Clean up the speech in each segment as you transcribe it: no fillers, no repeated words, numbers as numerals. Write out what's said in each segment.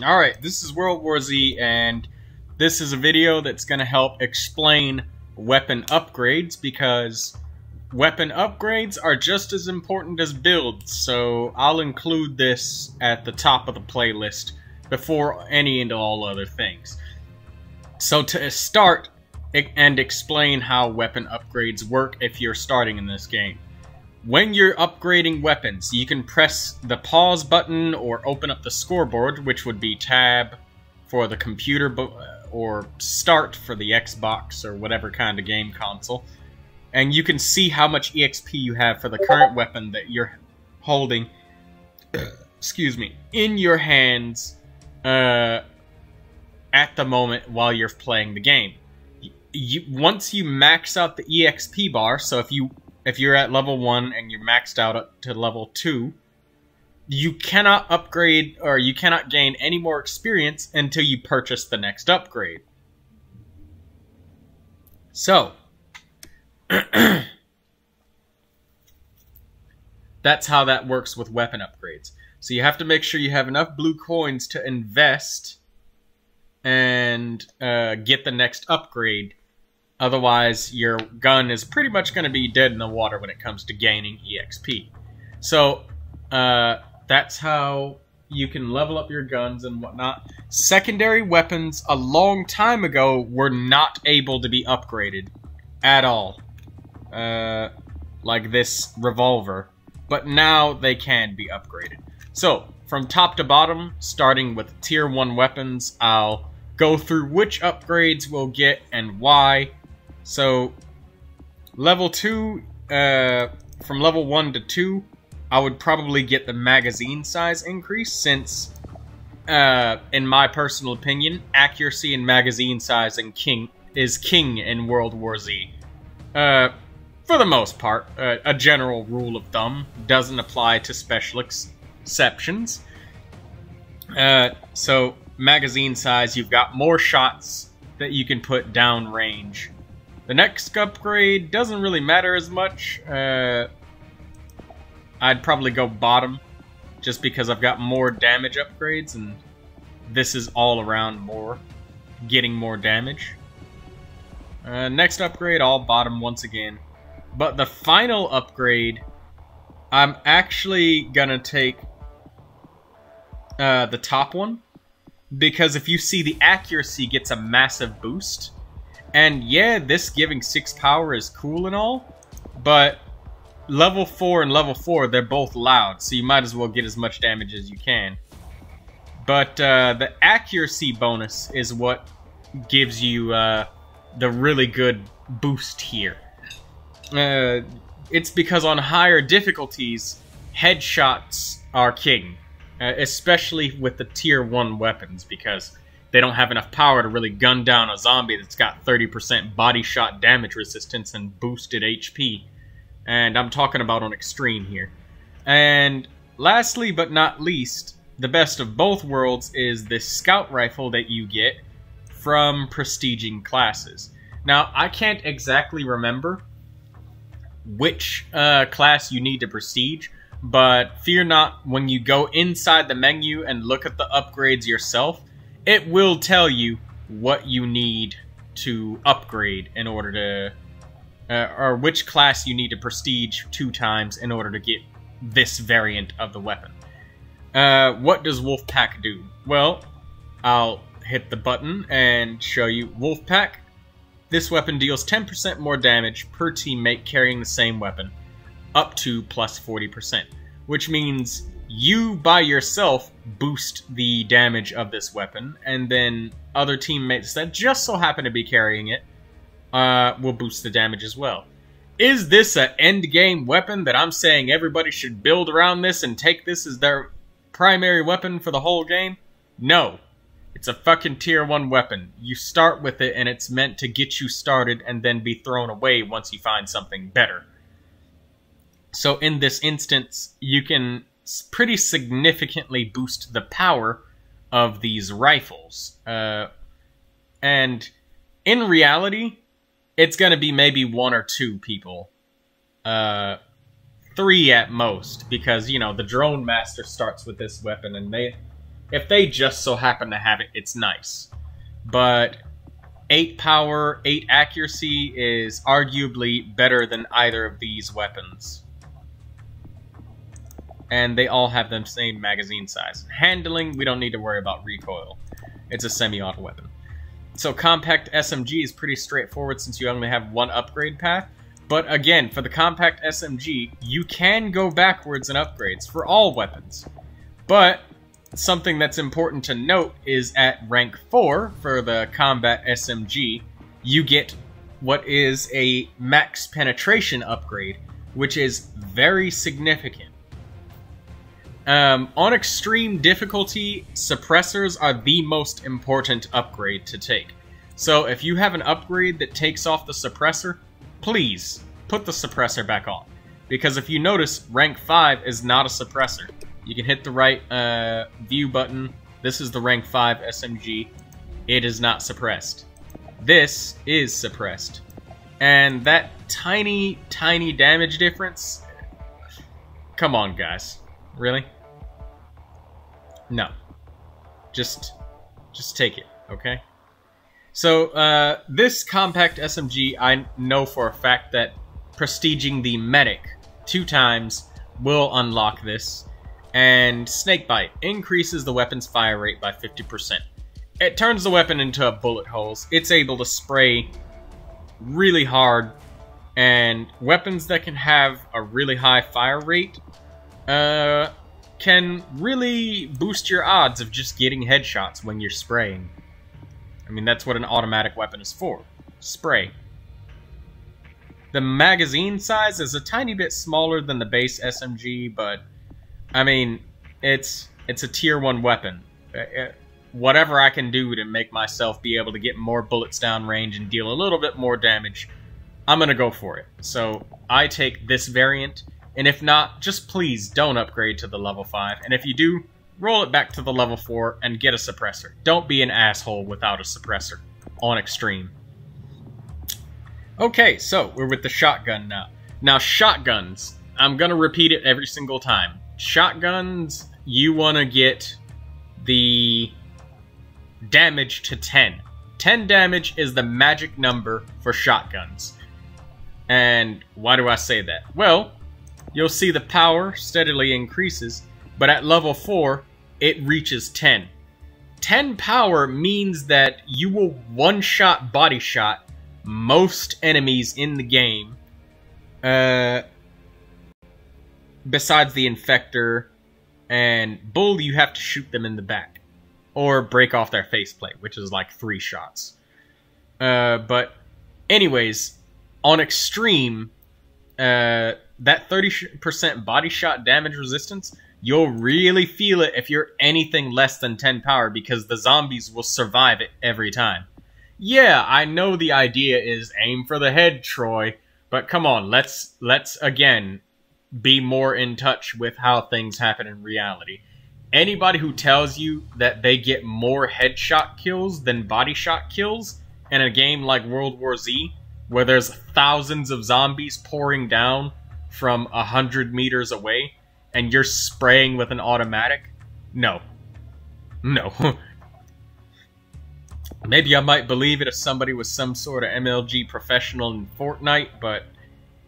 Alright, this is World War Z, and this is a video that's going to help explain weapon upgrades, because weapon upgrades are just as important as builds, so I'll include this at the top of the playlist before any and all other things. So to start and explain how weapon upgrades work if you're starting in this game. When you're upgrading weapons, you can press the pause button or open up the scoreboard, which would be tab for the computer or start for the Xbox or whatever kind of game console. And you can see how much EXP you have for the current weapon that you're holding, excuse me, in your hands at the moment while you're playing the game. Once you max out the EXP bar, so if you're at level 1 and you're maxed out up to level 2, you cannot upgrade or you cannot gain any more experience until you purchase the next upgrade. So, that's how that works with weapon upgrades. So you have to make sure you have enough blue coins to invest and get the next upgrade. Otherwise, your gun is pretty much going to be dead in the water when it comes to gaining EXP. So, that's how you can level up your guns and whatnot. Secondary weapons, a long time ago, were not able to be upgraded at all. Like this Revolver. But now they can be upgraded. So, from top to bottom, starting with Tier 1 weapons, I'll go through which upgrades we'll get and why. So, level 2, from level 1 to 2, I would probably get the magazine size increase, since, in my personal opinion, accuracy and magazine size is king in World War Z. For the most part, a general rule of thumb doesn't apply to special exceptions. So, magazine size, you've got more shots that you can put down range. The next upgrade doesn't really matter as much. I'd probably go bottom, just because I've got more damage upgrades, and this is all around more, getting more damage. Next upgrade, all bottom once again. But the final upgrade, I'm actually gonna take the top one, because if you see, the accuracy gets a massive boost. And yeah, this giving 6 power is cool and all, but level 4 and level 4, they're both loud, so you might as well get as much damage as you can. But the accuracy bonus is what gives you the really good boost here. It's because on higher difficulties, headshots are king. Especially with the Tier 1 weapons, because they don't have enough power to really gun down a zombie that's got 30% body shot damage resistance and boosted HP. And I'm talking about on extreme here. And lastly but not least, the best of both worlds is this scout rifle that you get from prestiging classes. Now, I can't exactly remember which class you need to prestige, but fear not, when you go inside the menu and look at the upgrades yourself, it will tell you what you need to upgrade in order to, or which class you need to prestige 2 times in order to get this variant of the weapon. What does Wolfpack do? Well, I'll hit the button and show you Wolfpack. This weapon deals 10% more damage per teammate carrying the same weapon, up to plus 40%, which means you by yourself boost the damage of this weapon, and then other teammates that just so happen to be carrying it will boost the damage as well. Is this an endgame weapon that I'm saying everybody should build around this and take this as their primary weapon for the whole game? No. It's a fucking Tier 1 weapon. You start with it and it's meant to get you started and then be thrown away once you find something better. So in this instance, you can pretty significantly boost the power of these rifles. And in reality, it's going to be maybe 1 or 2 people. 3 at most, because, you know, the Drone Master starts with this weapon, and If they just so happen to have it, it's nice. But 8 power, 8 accuracy is arguably better than either of these weapons. And they all have the same magazine size. Handling, we don't need to worry about recoil. It's a semi-auto weapon. So compact SMG is pretty straightforward since you only have one upgrade path. But again, for the compact SMG, you can go backwards in upgrades for all weapons. But something that's important to note is at rank 4 for the combat SMG, you get what is a max penetration upgrade, which is very significant. On extreme difficulty, suppressors are the most important upgrade to take. So if you have an upgrade that takes off the suppressor, please put the suppressor back on. Because if you notice, rank 5 is not a suppressor. You can hit the right view button. This is the rank 5 SMG. It is not suppressed. This is suppressed. And that tiny, tiny damage difference... Come on, guys. Really? No. Just take it, okay? So, this compact SMG, I know for a fact that prestiging the medic 2 times will unlock this. And Snakebite increases the weapon's fire rate by 50%. It turns the weapon into bullet holes. It's able to spray really hard. And weapons that can have a really high fire rate can really boost your odds of just getting headshots when you're spraying. I mean, that's what an automatic weapon is for. Spray. The magazine size is a tiny bit smaller than the base SMG, but, I mean, it's a tier 1 weapon. Whatever I can do to make myself be able to get more bullets down range and deal a little bit more damage, I'm gonna go for it. So, I take this variant. And if not, just please don't upgrade to the level 5. And if you do, roll it back to the level 4 and get a suppressor. Don't be an asshole without a suppressor on extreme. Okay, so we're with the shotgun now. Now, shotguns, I'm going to repeat it every single time. Shotguns, you want to get the damage to 10. 10 damage is the magic number for shotguns. And why do I say that? Well, you'll see the power steadily increases, but at level 4, it reaches 10. 10 power means that you will one-shot body shot most enemies in the game, besides the Infector and Bull. You have to shoot them in the back, or break off their faceplate, which is like 3 shots. But anyways, on extreme, that 30% body shot damage resistance, you'll really feel it if you're anything less than 10 power, because the zombies will survive it every time. Yeah, I know the idea is aim for the head, Troy, but come on, let's again be more in touch with how things happen in reality. Anybody who tells you that they get more headshot kills than body shot kills in a game like World War Z, where there's thousands of zombies pouring down from 100 meters away, and you're spraying with an automatic? No. No. Maybe I might believe it if somebody was some sort of MLG professional in Fortnite, but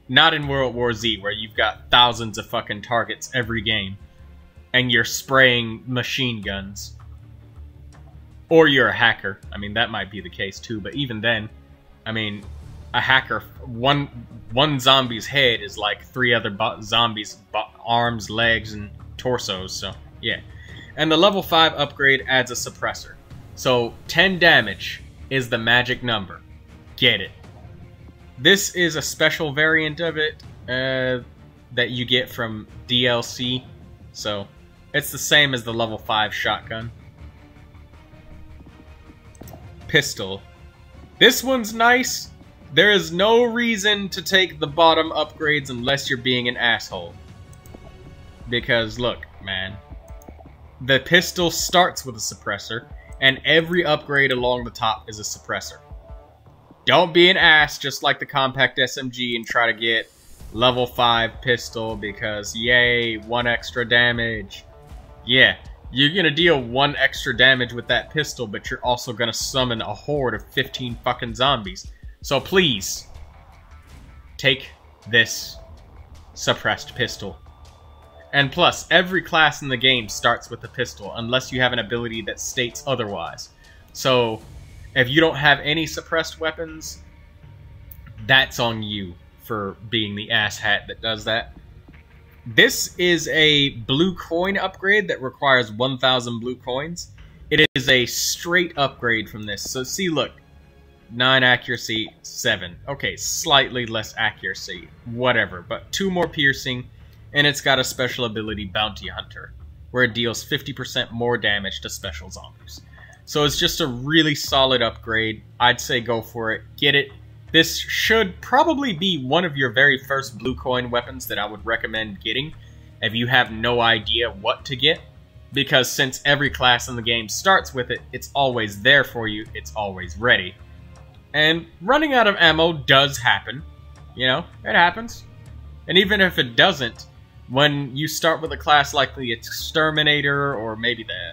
not in World War Z, where you've got thousands of fucking targets every game, and you're spraying machine guns. Or you're a hacker. I mean, that might be the case too, but even then, I mean, a hacker, one zombie's head is like 3 other zombies' arms, legs, and torsos, so yeah. And the level 5 upgrade adds a suppressor. So 10 damage is the magic number. Get it. This is a special variant of it that you get from DLC, so it's the same as the level 5 shotgun. Pistol. This one's nice. There is no reason to take the bottom upgrades unless you're being an asshole. Because, look, man. The pistol starts with a suppressor, and every upgrade along the top is a suppressor. Don't be an ass just like the compact SMG and try to get level 5 pistol because, yay, 1 extra damage. Yeah, You're gonna deal 1 extra damage with that pistol, but you're also gonna summon a horde of 15 fucking zombies. So please, take this suppressed pistol. And plus, every class in the game starts with a pistol, unless you have an ability that states otherwise. So, if you don't have any suppressed weapons, that's on you for being the asshat that does that. This is a blue coin upgrade that requires 1,000 blue coins. It is a straight upgrade from this. So see, look. 9 accuracy, 7. Okay, slightly less accuracy. Whatever, but 2 more piercing. And it's got a special ability, Bounty Hunter, where it deals 50% more damage to special zombies. So it's just a really solid upgrade. I'd say go for it. Get it. This should probably be one of your very first blue coin weapons that I would recommend getting if you have no idea what to get. Because since every class in the game starts with it, it's always there for you. It's always ready. And running out of ammo does happen. You know, it happens. And even if it doesn't, when you start with a class like the Exterminator or maybe the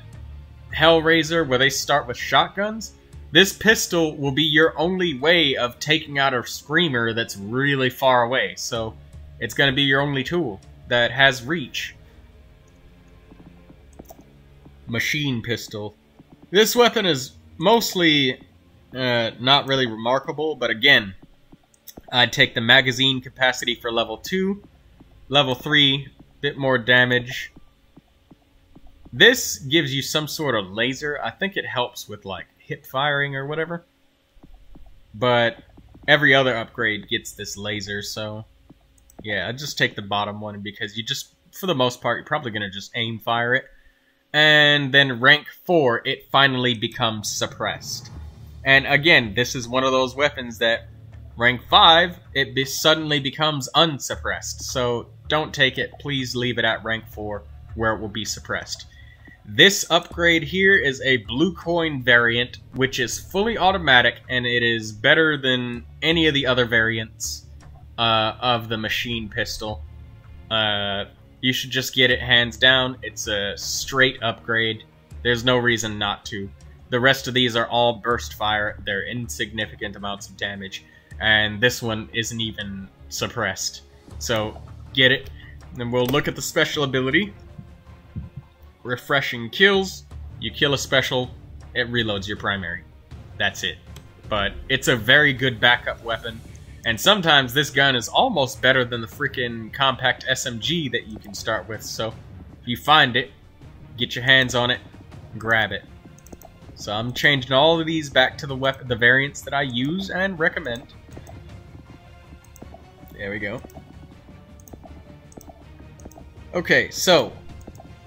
Hellraiser, where they start with shotguns, this pistol will be your only way of taking out a screamer that's really far away. So it's going to be your only tool that has reach. Machine pistol. This weapon is mostly not really remarkable, but again, I'd take the magazine capacity for level 2. Level 3, bit more damage. This gives you some sort of laser. I think it helps with like hip firing or whatever. But every other upgrade gets this laser, so yeah, I'd just take the bottom one because you just, for the most part, you're probably going to just aim fire it. And then rank 4, it finally becomes suppressed. And again, this is one of those weapons that rank 5, it suddenly becomes unsuppressed. So don't take it. Please leave it at rank 4 where it will be suppressed. This upgrade here is a blue coin variant, which is fully automatic, and it is better than any of the other variants of the machine pistol. You should just get it hands down. It's a straight upgrade. There's no reason not to. The rest of these are all burst fire. They're insignificant amounts of damage. And this one isn't even suppressed. So, get it. Then we'll look at the special ability. Refreshing kills. You kill a special, it reloads your primary. That's it. But it's a very good backup weapon. And sometimes this gun is almost better than the freaking compact SMG that you can start with. So, if you find it, get your hands on it, grab it. So I'm changing all of these back to the variants that I use and recommend. There we go. Okay, so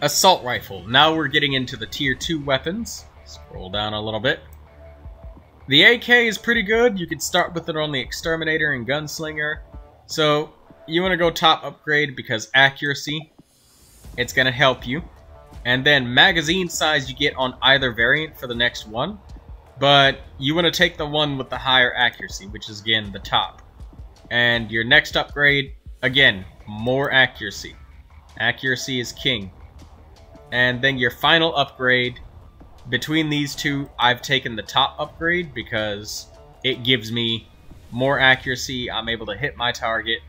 assault rifle. Now we're getting into the tier 2 weapons. Scroll down a little bit. The AK is pretty good. You could start with it on the Exterminator and Gunslinger. So you want to go top upgrade because accuracy, it's going to help you. And then magazine size you get on either variant for the next one. But you want to take the one with the higher accuracy, which is again the top. And your next upgrade, again, more accuracy. Accuracy is king. And then your final upgrade, between these two, I've taken the top upgrade because it gives me more accuracy, I'm able to hit my target,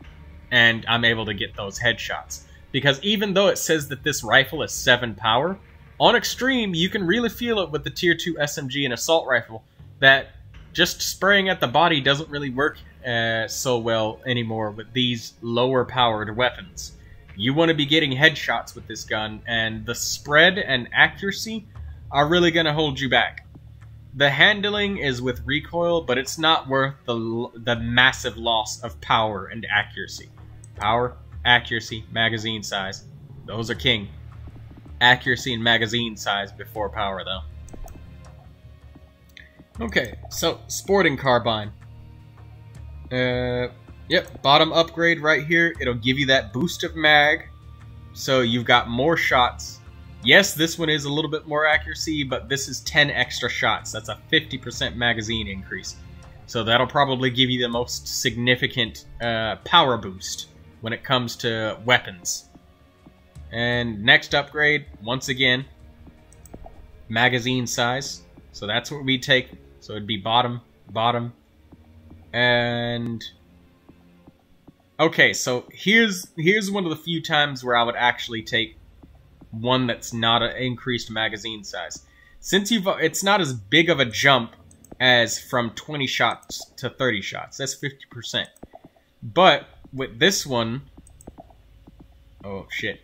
and I'm able to get those headshots. Because even though it says that this rifle is 7 power, on extreme, you can really feel it with the tier 2 SMG and assault rifle, that just spraying at the body doesn't really work so well anymore with these lower powered weapons. You want to be getting headshots with this gun, and the spread and accuracy are really going to hold you back. The handling is with recoil, but it's not worth the massive loss of power and accuracy. Power, accuracy, magazine size. Those are king. Accuracy and magazine size before power, though. Okay, so sporting carbine. Yep, bottom upgrade right here. It'll give you that boost of mag, so you've got more shots. Yes, this one is a little bit more accuracy, but this is 10 extra shots. That's a 50% magazine increase. So that'll probably give you the most significant power boost when it comes to weapons. And next upgrade, once again, magazine size. So that's what we take. So it'd be bottom, bottom, and okay. So here's one of the few times where I would actually take one that's not an increased magazine size. Since it's not as big of a jump as from 20 shots to 30 shots. That's 50%. But with this one, oh shit.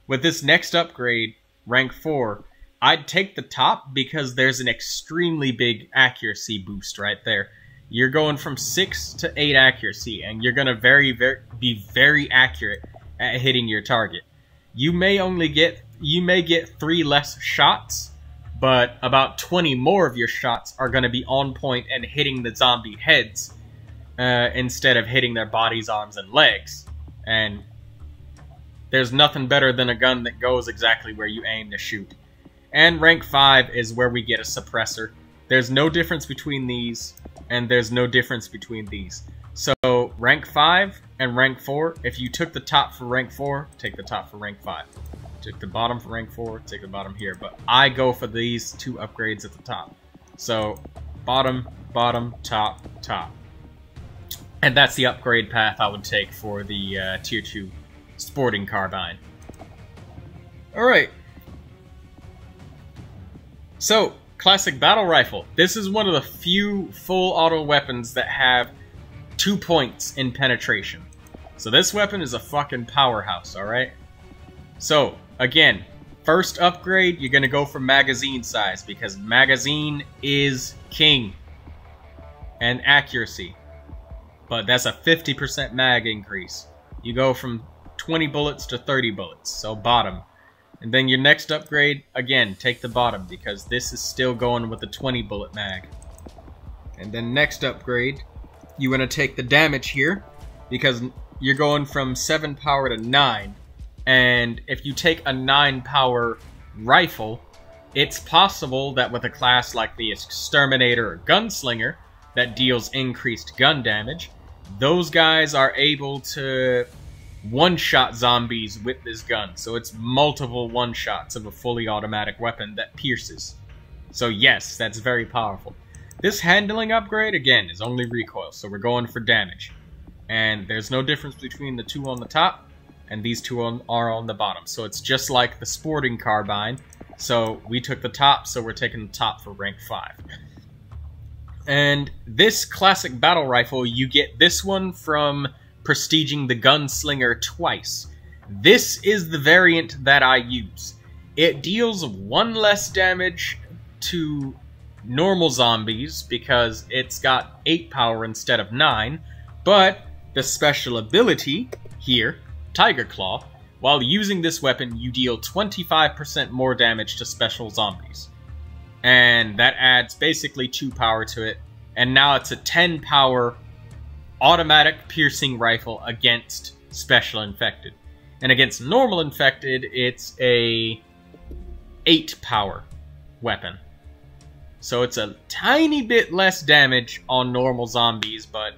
With this next upgrade, rank 4, I'd take the top because there's an extremely big accuracy boost right there. You're going from 6 to 8 accuracy, and you're gonna be very accurate at hitting your target. You may get 3 less shots, but about 20 more of your shots are going to be on point and hitting the zombie heads instead of hitting their bodies, arms, and legs. And there's nothing better than a gun that goes exactly where you aim to shoot. And rank 5 is where we get a suppressor. There's no difference between these, and there's no difference between these. So rank 5 and rank 4, if you took the top for rank 4, take the top for rank 5. Take the bottom for rank 4, take the bottom here. But I go for these 2 upgrades at the top. So, bottom, bottom, top, top. And that's the upgrade path I would take for the Tier 2 Sporting Carbine. Alright. So, Classic Battle Rifle. This is one of the few full auto weapons that have 2 points in penetration. So this weapon is a fucking powerhouse, alright? So, again, first upgrade, you're going to go for magazine size, because magazine is king. And accuracy. But that's a 50% mag increase. You go from 20 bullets to 30 bullets, so bottom. And then your next upgrade, again, take the bottom, because this is still going with the 20 bullet mag. And then next upgrade, you want to take the damage here, because you're going from 7 power to 9. And if you take a 9 power rifle, it's possible that with a class like the Exterminator or Gunslinger that deals increased gun damage, those guys are able to one-shot zombies with this gun. So it's multiple one-shots of a fully automatic weapon that pierces. So yes, that's very powerful. This handling upgrade, again, is only recoil, so we're going for damage. And there's no difference between the 2 on the top and these 2 are on the bottom. So it's just like the Sporting Carbine. So we took the top, so we're taking the top for rank 5. And this Classic Battle Rifle, you get this one from prestiging the Gunslinger twice. This is the variant that I use. It deals 1 less damage to normal zombies because it's got 8 power instead of 9, but the special ability here, Tiger Claw, while using this weapon, you deal 25% more damage to special zombies. And that adds basically 2 power to it, and now it's a 10 power automatic piercing rifle against special infected. And against normal infected, it's a 8 power weapon. So it's a tiny bit less damage on normal zombies, but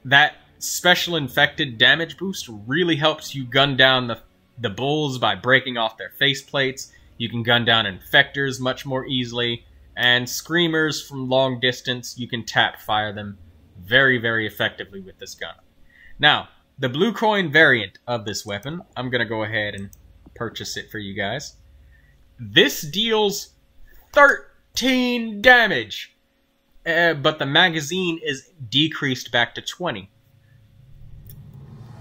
that special infected damage boost really helps you gun down the bulls by breaking off their faceplates. You can gun down infectors much more easily, and screamers from long distance, you can tap fire them very, very effectively with this gun. Now, the blue coin variant of this weapon, I'm going to go ahead and purchase it for you guys. This deals 13 damage, but the magazine is decreased back to 20.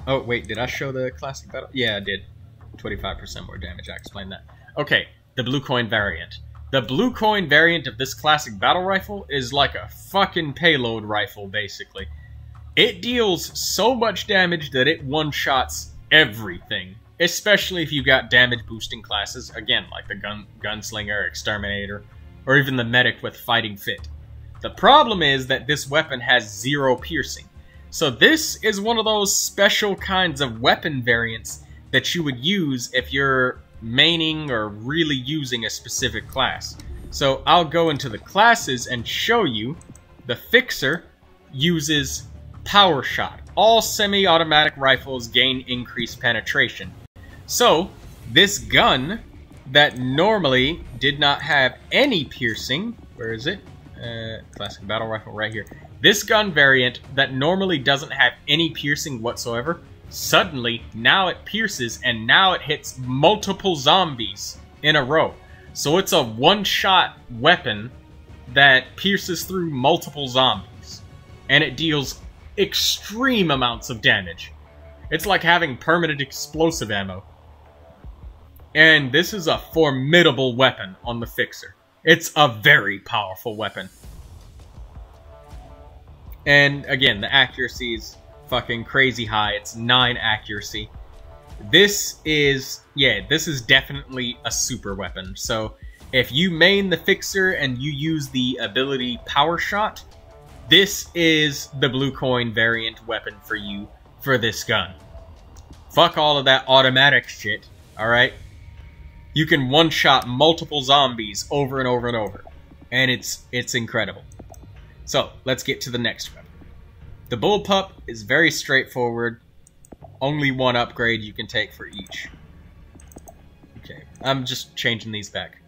Oh, wait, did I show the classic battle? Yeah, I did. 25% more damage, I explained that. Okay, the blue coin variant. The blue coin variant of this classic battle rifle is like a fucking payload rifle, basically. It deals so much damage that it one-shots everything, especially if you got damage-boosting classes, again, like the Gunslinger, Exterminator, or even the Medic with Fighting Fit. The problem is that this weapon has 0 piercing. So this is one of those special kinds of weapon variants that you would use if you're maining or really using a specific class. So I'll go into the classes and show you. The Fixer uses Power Shot. All semi-automatic rifles gain increased penetration. So this gun that normally did not have any piercing. Where is it? Classic battle rifle right here. This gun variant that normally doesn't have any piercing whatsoever, suddenly now it pierces and now it hits multiple zombies in a row. So it's a one-shot weapon that pierces through multiple zombies. And it deals extreme amounts of damage. It's like having permanent explosive ammo. And this is a formidable weapon on the Fixer. It's a very powerful weapon. And again, the accuracy is fucking crazy high. It's 9 accuracy. This is definitely a super weapon. So if you main the Fixer and you use the ability Power Shot, this is the blue coin variant weapon for you for this gun. Fuck all of that automatic shit, alright? You can one-shot multiple zombies over and over and over. And it's incredible. So, let's get to the next weapon. The Bullpup is very straightforward. Only one upgrade you can take for each. Okay, I'm just changing these back.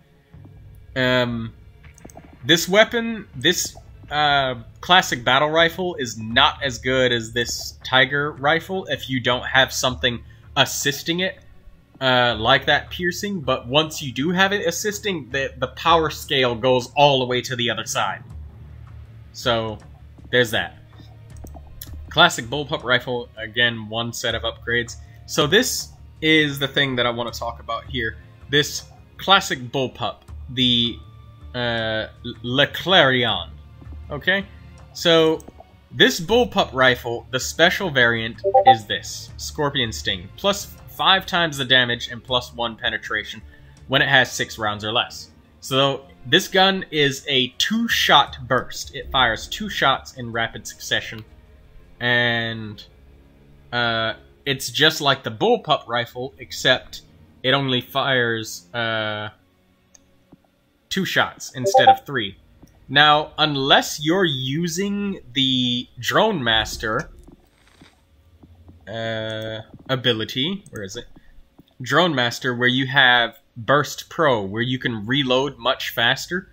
This weapon, this classic battle rifle is not as good as this Tiger rifle if you don't have something assisting it. Like that piercing, but once you do have it assisting, the power scale goes all the way to the other side. So, there's that. Classic Bullpup rifle, again, one set of upgrades. So this is the thing that I want to talk about here. This classic Bullpup, the Le Clarion. Okay? So, this Bullpup rifle, the special variant is this. Scorpion Sting. Plus 5 times the damage and plus 1 penetration when it has 6 rounds or less. So this gun is a 2-shot burst. It fires 2 shots in rapid succession. And it's just like the Bullpup rifle, except it only fires 2 shots instead of 3. Now, unless you're using the Drone Master ability, where is it? Drone Master, where you have Burst Pro, where you can reload much faster.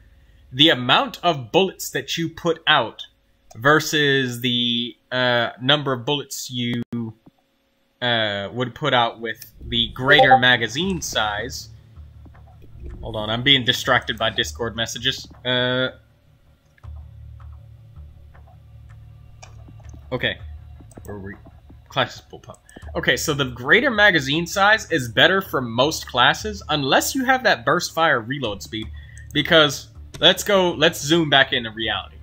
The amount of bullets that you put out versus the number of bullets you would put out with the greater magazine size. Hold on, I'm being distracted by Discord messages. Okay, where were we? Classic Bullpup. Okay, so the greater magazine size is better for most classes, unless you have that burst fire reload speed. Because, let's zoom back into reality.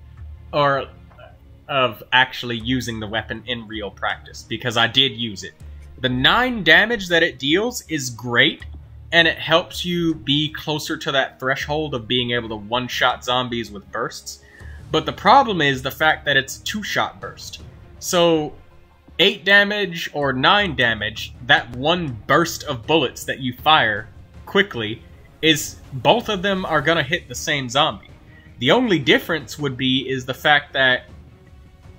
Or, of actually using the weapon in real practice, because I did use it. The 9 damage that it deals is great, and it helps you be closer to that threshold of being able to one-shot zombies with bursts. But the problem is the fact that it's a 2-shot burst. So, 8 damage or 9 damage, that one burst of bullets that you fire quickly, is both of them are gonna hit the same zombie. The only difference would be is the fact that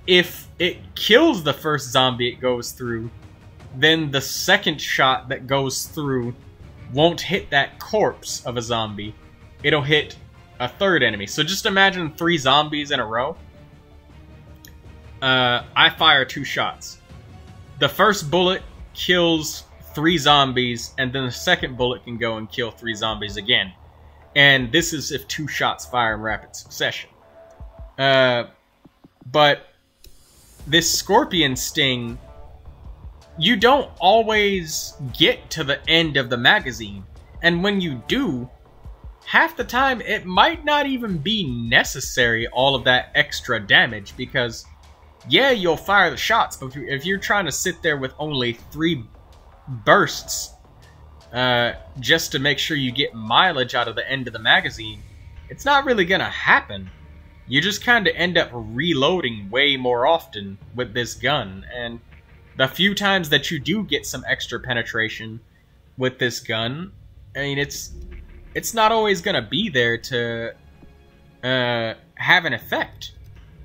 if it kills the first zombie it goes through, then the second shot that goes through won't hit that corpse of a zombie. It'll hit a third enemy. So just imagine 3 zombies in a row. I fire 2 shots. The first bullet kills 3 zombies, and then the second bullet can go and kill 3 zombies again. And this is if 2 shots fire in rapid succession. But this Scorpion Sting, you don't always get to the end of the magazine. And when you do, half the time it might not even be necessary all of that extra damage, because yeah, you'll fire the shots, but if you're trying to sit there with only 3 bursts just to make sure you get mileage out of the end of the magazine, it's not really gonna happen. You just kind of end up reloading way more often with this gun, and the few times that you do get some extra penetration with this gun, I mean, it's not always gonna be there to have an effect.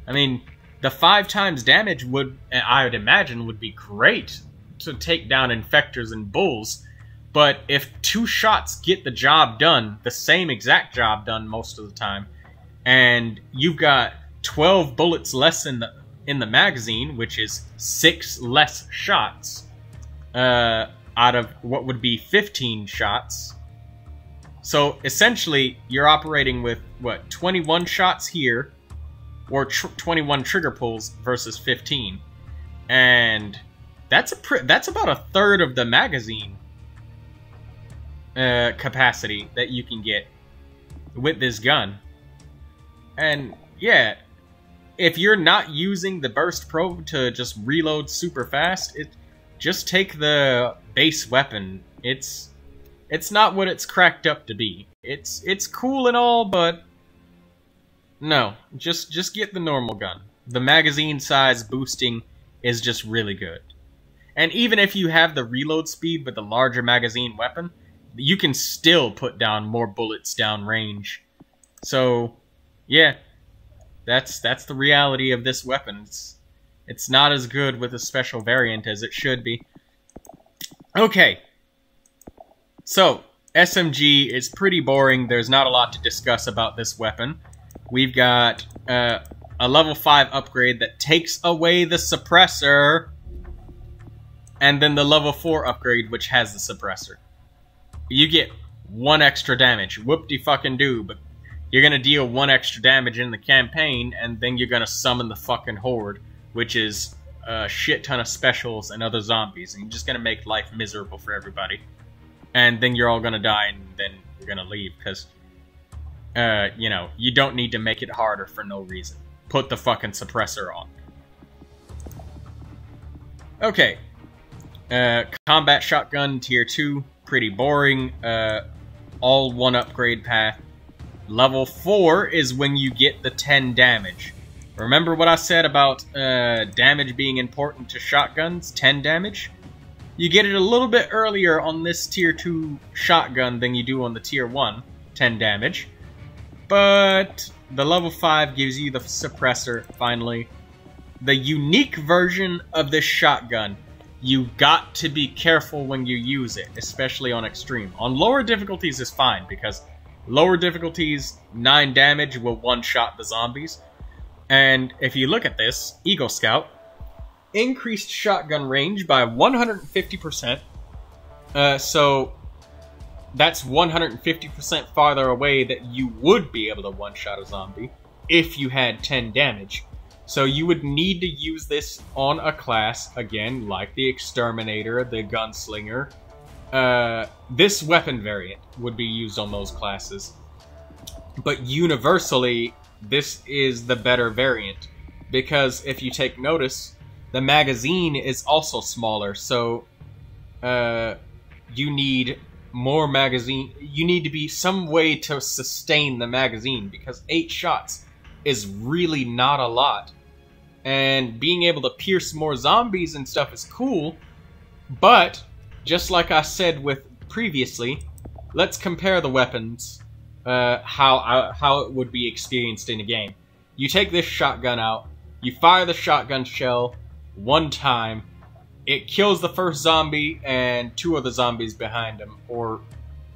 I mean, the 5 times damage would, I would imagine, would be great to take down infectors and bulls, But if 2 shots get the job done, the same exact job done most of the time, and you've got 12 bullets less in the magazine, which is 6 less shots out of what would be 15 shots. So essentially, you're operating with, what, 21 shots here, or 21 trigger pulls versus 15. And that's about a third of the magazine capacity that you can get with this gun. And yeah, if you're not using the burst probe to just reload super fast, just take the base weapon. It's not what it's cracked up to be. It's cool and all, but no, just get the normal gun. The magazine size boosting is just really good. And even if you have the reload speed with the larger magazine weapon, you can still put down more bullets down range. So, yeah, that's the reality of this weapon. It's not as good with a special variant as it should be. Okay, so SMG is pretty boring. There's not a lot to discuss about this weapon. We've got a level 5 upgrade that takes away the suppressor, and then the level 4 upgrade which has the suppressor. You get 1 extra damage. Whoop-de-fucking-do, but you're gonna deal 1 extra damage in the campaign, and then you're gonna summon the fucking Horde, which is a shit ton of specials and other zombies, and you're just gonna make life miserable for everybody. And then you're all gonna die, and then you're gonna leave, because, you know, you don't need to make it harder for no reason. Put the fucking suppressor on. Okay. Combat shotgun, tier 2. Pretty boring. All 1 upgrade path. Level 4 is when you get the 10 damage. Remember what I said about damage being important to shotguns? 10 damage? You get it a little bit earlier on this tier 2 shotgun than you do on the tier 1, 10 damage. But the level 5 gives you the suppressor, finally. The unique version of this shotgun. You got to be careful when you use it, especially on extreme. On lower difficulties is fine, because lower difficulties, 9 damage will one-shot the zombies. And if you look at this, Eagle Scout, increased shotgun range by 150%. So that's 150% farther away that you would be able to one-shot a zombie if you had 10 damage. So you would need to use this on a class, again, like the Exterminator, the Gunslinger. This weapon variant would be used on those classes. But universally, this is the better variant. Because if you take notice, the magazine is also smaller, so you need more magazine. You need to be some way to sustain the magazine, because 8 shots is really not a lot. And being able to pierce more zombies and stuff is cool, but just like I said with previously, let's compare the weapons, how it would be experienced in a game. You take this shotgun out, you fire the shotgun shell 1 time, it kills the first zombie and 2 other zombies behind him, or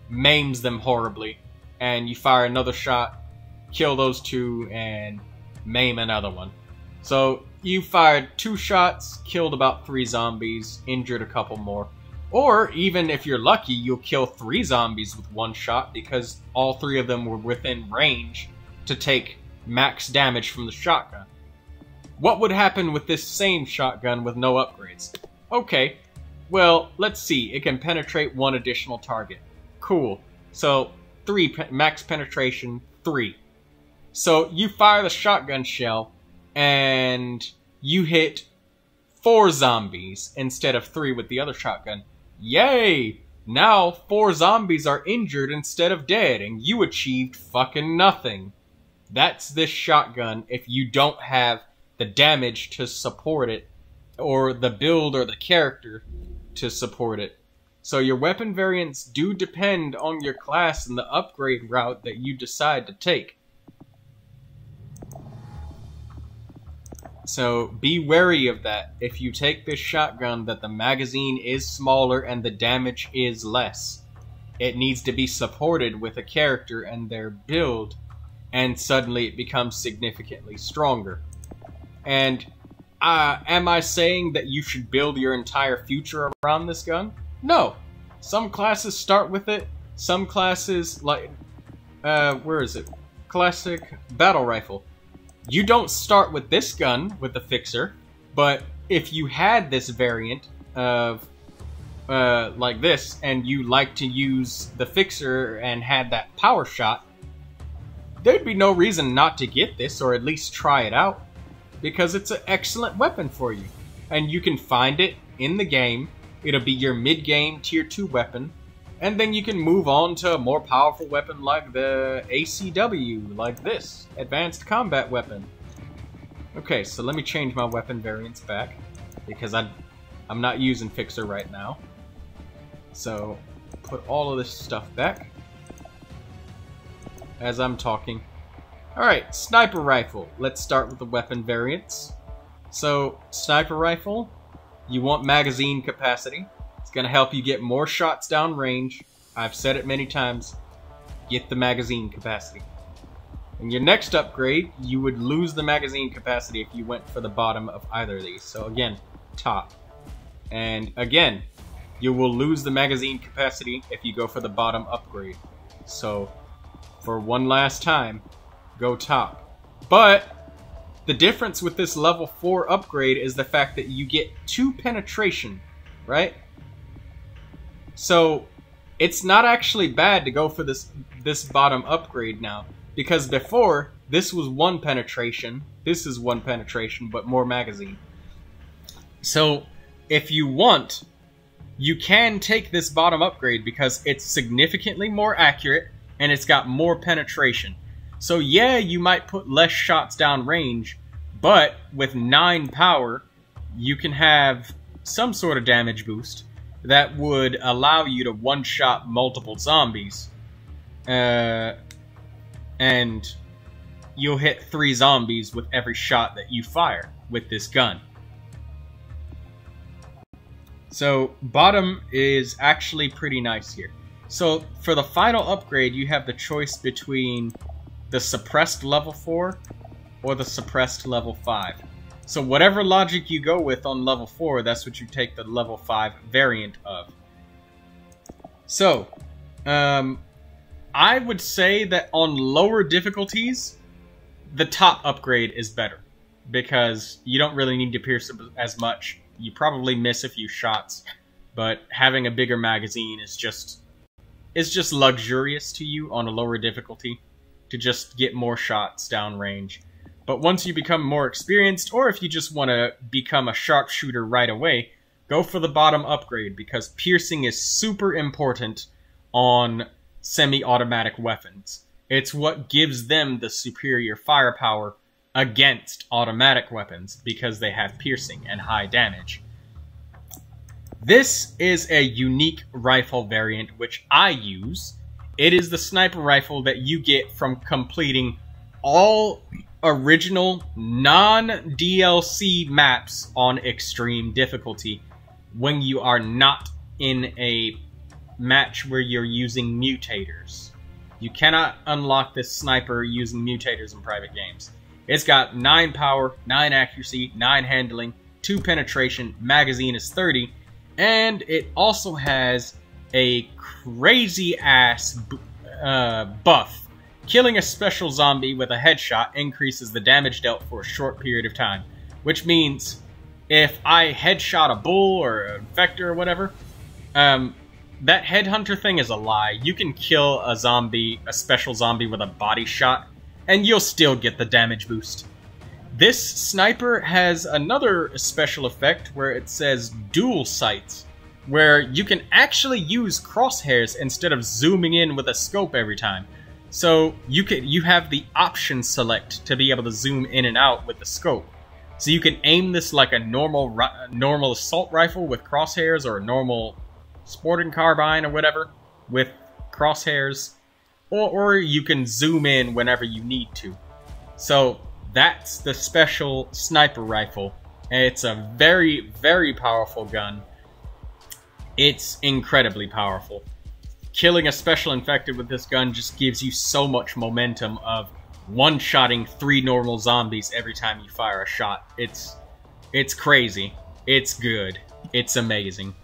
maims them horribly, and you fire another shot, kill those 2, and maim another one. So, you fired 2 shots, killed about 3 zombies, injured a couple more. Or, even if you're lucky, you'll kill 3 zombies with 1 shot, because all 3 of them were within range to take max damage from the shotgun. What would happen with this same shotgun with no upgrades? Okay, well, let's see. It can penetrate 1 additional target. Cool. So, 3 max penetration, 3. So, you fire the shotgun shell, and you hit 4 zombies instead of 3 with the other shotgun. Yay! Now 4 zombies are injured instead of dead, and you achieved fucking nothing. That's this shotgun if you don't have the damage to support it, or the build or the character to support it. So your weapon variants do depend on your class and the upgrade route that you decide to take. So be wary of that. If you take this shotgun, that the magazine is smaller and the damage is less. It needs to be supported with a character and their build, and suddenly it becomes significantly stronger. And am I saying that you should build your entire future around this gun? No. Some classes start with it. Some classes, like, where is it? Classic battle rifle. You don't start with this gun, with the fixer, but if you had this variant of, like this, and you like to use the fixer and had that power shot, there'd be no reason not to get this, or at least try it out, because it's an excellent weapon for you. And you can find it in the game. It'll be your mid-game tier 2 weapon, and then you can move on to a more powerful weapon like the ACW, like this, Advanced Combat Weapon. Okay, so let me change my weapon variants back, because I'm not using Fixer right now. So, put all of this stuff back as I'm talking. Alright, Sniper Rifle. Let's start with the weapon variants. So, Sniper Rifle, you want magazine capacity. It's going to help you get more shots down range. I've said it many times. Get the magazine capacity. In your next upgrade, you would lose the magazine capacity if you went for the bottom of either of these. So again, top. And again, you will lose the magazine capacity if you go for the bottom upgrade. So, for one last time, go top. But the difference with this level 4 upgrade is the fact that you get 2 penetration, right? So, it's not actually bad to go for this bottom upgrade now. Because before, this was 1 penetration, this is 1 penetration, but more magazine. So, if you want, you can take this bottom upgrade because it's significantly more accurate and it's got more penetration. So yeah, you might put less shots down range, but with 9 power, you can have some sort of damage boost that would allow you to one-shot multiple zombies. And you'll hit 3 zombies with every shot that you fire with this gun. So, bottom is actually pretty nice here. So, for the final upgrade, you have the choice between the suppressed level 4 or the suppressed level 5. So whatever logic you go with on level 4, that's what you take the level 5 variant of. So, I would say that on lower difficulties, the top upgrade is better. Because you don't really need to pierce as much. You probably miss a few shots, but having a bigger magazine is just luxurious to you on a lower difficulty to just get more shots downrange. But once you become more experienced, or if you just want to become a sharpshooter right away, go for the bottom upgrade, because piercing is super important on semi-automatic weapons. It's what gives them the superior firepower against automatic weapons, because they have piercing and high damage. This is a unique rifle variant which I use. It is the sniper rifle that you get from completing all original non-DLC maps on extreme difficulty when you are not in a match where you're using mutators. You cannot unlock this sniper using mutators in private games. It's got 9 power, 9 accuracy, 9 handling, 2 penetration, magazine is 30, and it also has a crazy-ass buff. Killing a special zombie with a headshot increases the damage dealt for a short period of time. Which means, if I headshot a bull or a vector or whatever, that headhunter thing is a lie. You can kill a zombie, a special zombie with a body shot, and you'll still get the damage boost. This sniper has another special effect where it says dual sights, where you can actually use crosshairs instead of zooming in with a scope every time. So you have the option select to be able to zoom in and out with the scope. So you can aim this like a normal assault rifle with crosshairs, or a normal sporting carbine or whatever with crosshairs, or you can zoom in whenever you need to. So that's the special sniper rifle. It's a very, very powerful gun. It's incredibly powerful. Killing a special infected with this gun just gives you so much momentum of one-shotting 3 normal zombies every time you fire a shot. It's crazy. It's good. It's amazing.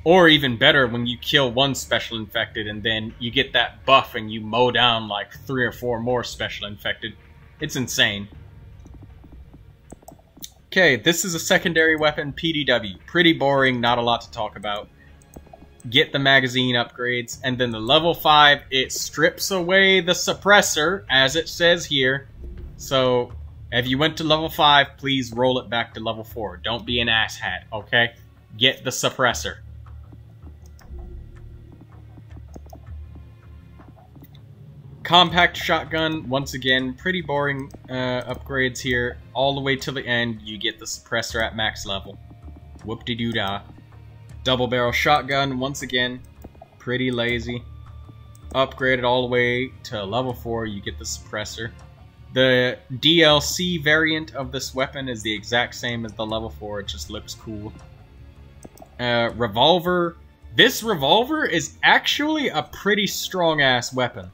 Or even better, when you kill 1 special infected and then you get that buff and you mow down like 3 or 4 more special infected. It's insane. Okay, this is a secondary weapon, PDW. Pretty boring, not a lot to talk about. Get the magazine upgrades, and then the level 5, it strips away the suppressor, as it says here. So, if you went to level 5, please roll it back to level 4. Don't be an asshat, okay? Get the suppressor. Compact shotgun, once again, pretty boring upgrades here. All the way to the end, you get the suppressor at max level. Whoop-de-doo-dah. Double barrel shotgun, once again, pretty lazy. Upgraded all the way to level 4, you get the suppressor. The DLC variant of this weapon is the exact same as the level 4, it just looks cool. Revolver. This revolver is actually a pretty strong-ass weapon.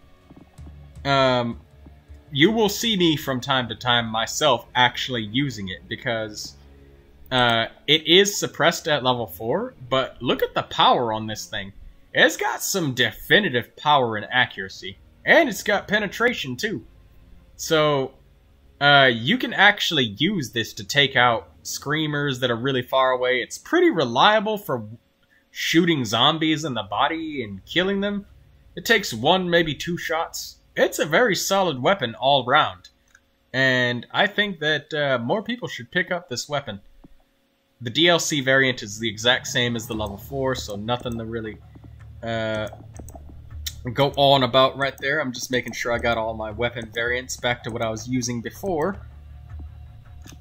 You will see me from time to time myself actually using it because it is suppressed at level 4, but look at the power on this thing. It's got some definitive power and accuracy, and it's got penetration too. So you can actually use this to take out screamers that are really far away. It's pretty reliable for shooting zombies in the body and killing them. It takes 1, maybe 2 shots. It's a very solid weapon all round. And I think that more people should pick up this weapon. The DLC variant is the exact same as the level 4, so nothing to really go on about right there. I'm just making sure I got all my weapon variants back to what I was using before.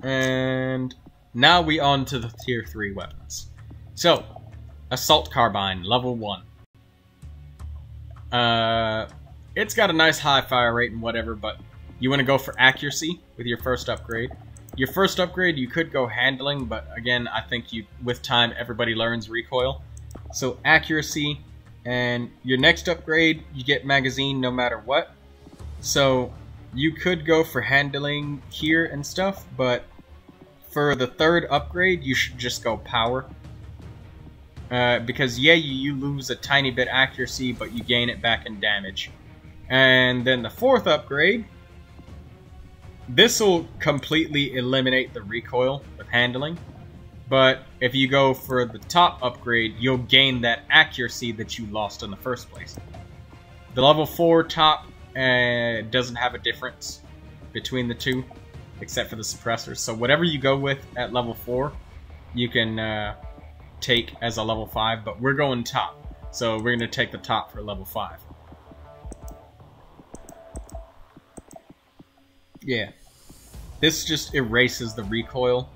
And now we on to the tier 3 weapons. So, Assault Carbine, level 1. It's got a nice high fire rate and whatever, but you want to go for accuracy with your first upgrade. Your first upgrade, you could go handling, but again, I think with time, everybody learns recoil. So accuracy, and your next upgrade, you get magazine no matter what. So you could go for handling here and stuff, but for the third upgrade, you should just go power. Because yeah, you lose a tiny bit accuracy, but you gain it back in damage. And then the fourth upgrade, this will completely eliminate the recoil with handling. But if you go for the top upgrade, you'll gain that accuracy that you lost in the first place. The level 4 top doesn't have a difference between the two, except for the suppressors. So whatever you go with at level 4, you can take as a level 5, but we're going top. So we're going to take the top for level 5. Yeah. This just erases the recoil.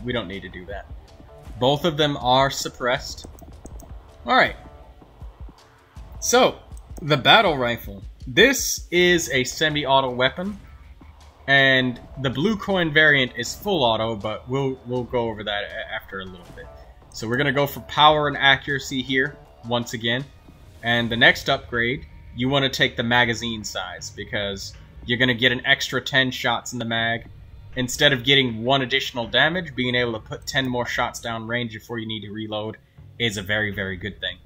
We don't need to do that. Both of them are suppressed. Alright. So, the battle rifle. This is a semi-auto weapon. And the blue coin variant is full auto, but we'll go over that after a little bit. So we're going to go for power and accuracy here, once again. And the next upgrade, you want to take the magazine size, because you're going to get an extra 10 shots in the mag. Instead of getting 1 additional damage, being able to put 10 more shots down range before you need to reload is a very, very good thing.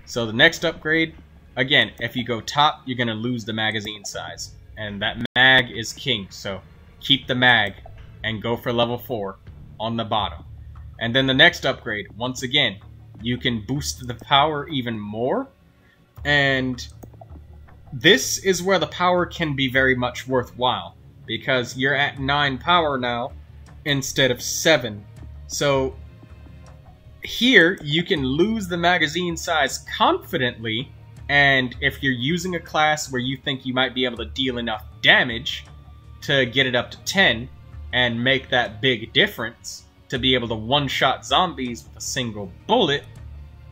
So the next upgrade, again, if you go top, you're going to lose the magazine size. And that mag is king, so keep the mag and go for level 4 on the bottom. And then the next upgrade, once again, you can boost the power even more. And this is where the power can be very much worthwhile, because you're at 9 power now instead of 7. So here you can lose the magazine size confidently, and if you're using a class where you think you might be able to deal enough damage to get it up to 10 and make that big difference to be able to one-shot zombies with a single bullet,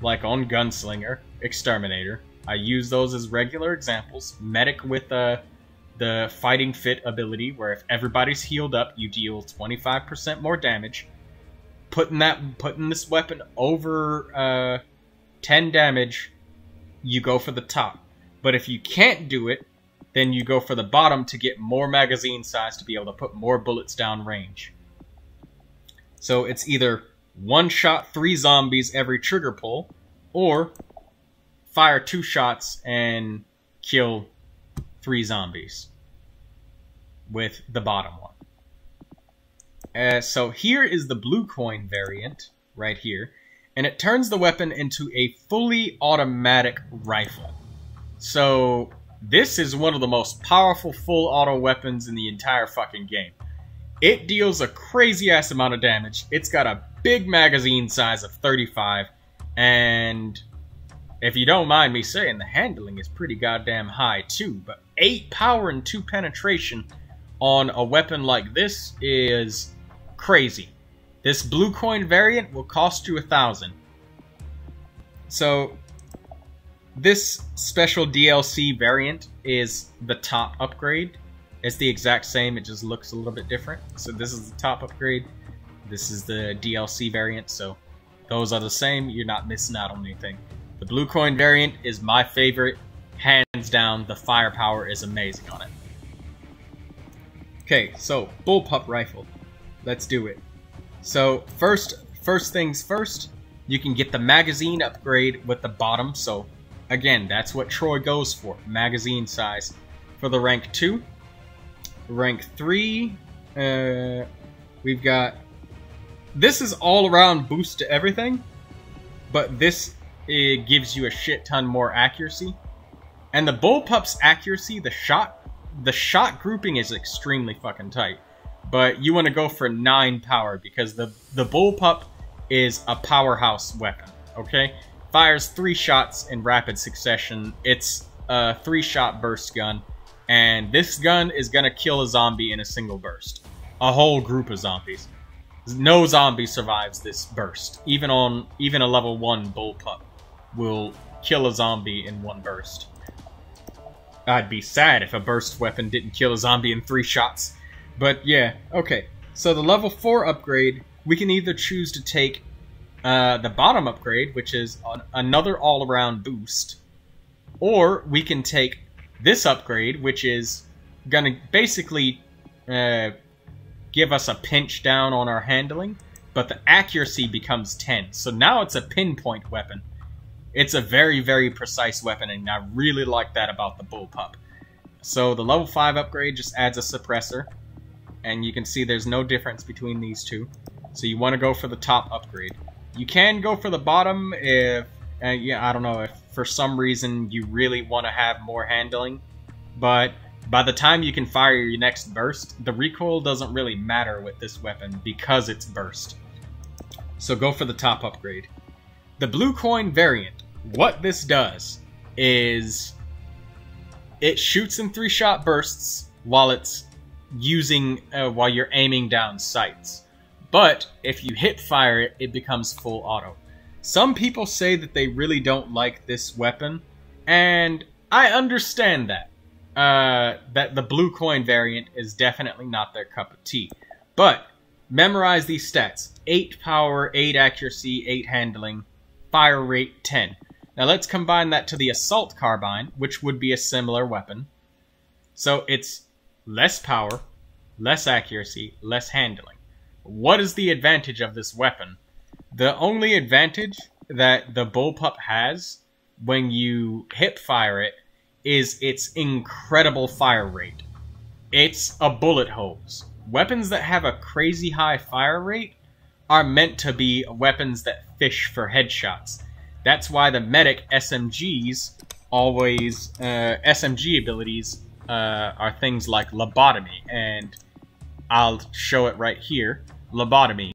like on Gunslinger, Exterminator. I use those as regular examples. Medic with the Fighting Fit ability, where if everybody's healed up, you deal 25% more damage. Putting this weapon over 10 damage, you go for the top. But if you can't do it, then you go for the bottom to get more magazine size to be able to put more bullets down range. So it's either one shot 3 zombies every trigger pull, or fire 2 shots and kill 3 zombies with the bottom one. So here is the blue coin variant right here, and it turns the weapon into a fully automatic rifle. So this is one of the most powerful full auto weapons in the entire fucking game. It deals a crazy ass amount of damage. It's got a big magazine size of 35, and if you don't mind me saying, the handling is pretty goddamn high too. But 8 power and 2 penetration on a weapon like this is crazy. This blue coin variant will cost you 1,000. So this special DLC variant is the top upgrade. It's the exact same, it just looks a little bit different. So this is the top upgrade. This is the DLC variant, so those are the same. You're not missing out on anything. The blue coin variant is my favorite. Hands down, the firepower is amazing on it. Okay, so Bullpup rifle. Let's do it. So first things first, you can get the magazine upgrade with the bottom. So again, that's what Troy goes for, magazine size. For the rank 2, rank 3, we've got, this is all around boost to everything, but this gives you a shit ton more accuracy. And the Bullpup's accuracy, the shot grouping is extremely fucking tight. But you want to go for 9 power because the Bullpup is a powerhouse weapon, okay? Fires 3 shots in rapid succession. It's a 3-shot burst gun. And this gun is going to kill a zombie in a single burst. A whole group of zombies. No zombie survives this burst. Even a level 1 Bullpup will kill a zombie in 1 burst. I'd be sad if a burst weapon didn't kill a zombie in 3 shots. But yeah, okay. So the level 4 upgrade, we can either choose to take the bottom upgrade, which is another all-around boost, or we can take this upgrade, which is gonna basically give us a pinch down on our handling, but the accuracy becomes 10. So now it's a pinpoint weapon. It's a very, very precise weapon, and I really like that about the Bullpup. So the level 5 upgrade just adds a suppressor, and you can see there's no difference between these two. So you want to go for the top upgrade. You can go for the bottom if, yeah, I don't know, if for some reason you really want to have more handling, but by the time you can fire your next burst, the recoil doesn't really matter with this weapon because it's burst. So go for the top upgrade. The blue coin variant, what this does is it shoots in 3-shot bursts while it's while you're aiming down sights. But if you hip fire it, it becomes full auto. Some people say that they really don't like this weapon, and I understand that. That the blue coin variant is definitely not their cup of tea. But memorize these stats. 8 power, 8 accuracy, 8 handling, fire rate 10. Now let's combine that to the assault carbine, which would be a similar weapon. So it's less power, less accuracy, less handling. What is the advantage of this weapon? The only advantage that the Bullpup has when you hip fire it is its incredible fire rate. It's a bullet hose. Weapons that have a crazy high fire rate are meant to be weapons that fish for headshots. That's why the medic SMGs always, SMG abilities are things like lobotomy, and I'll show it right here. Lobotomy.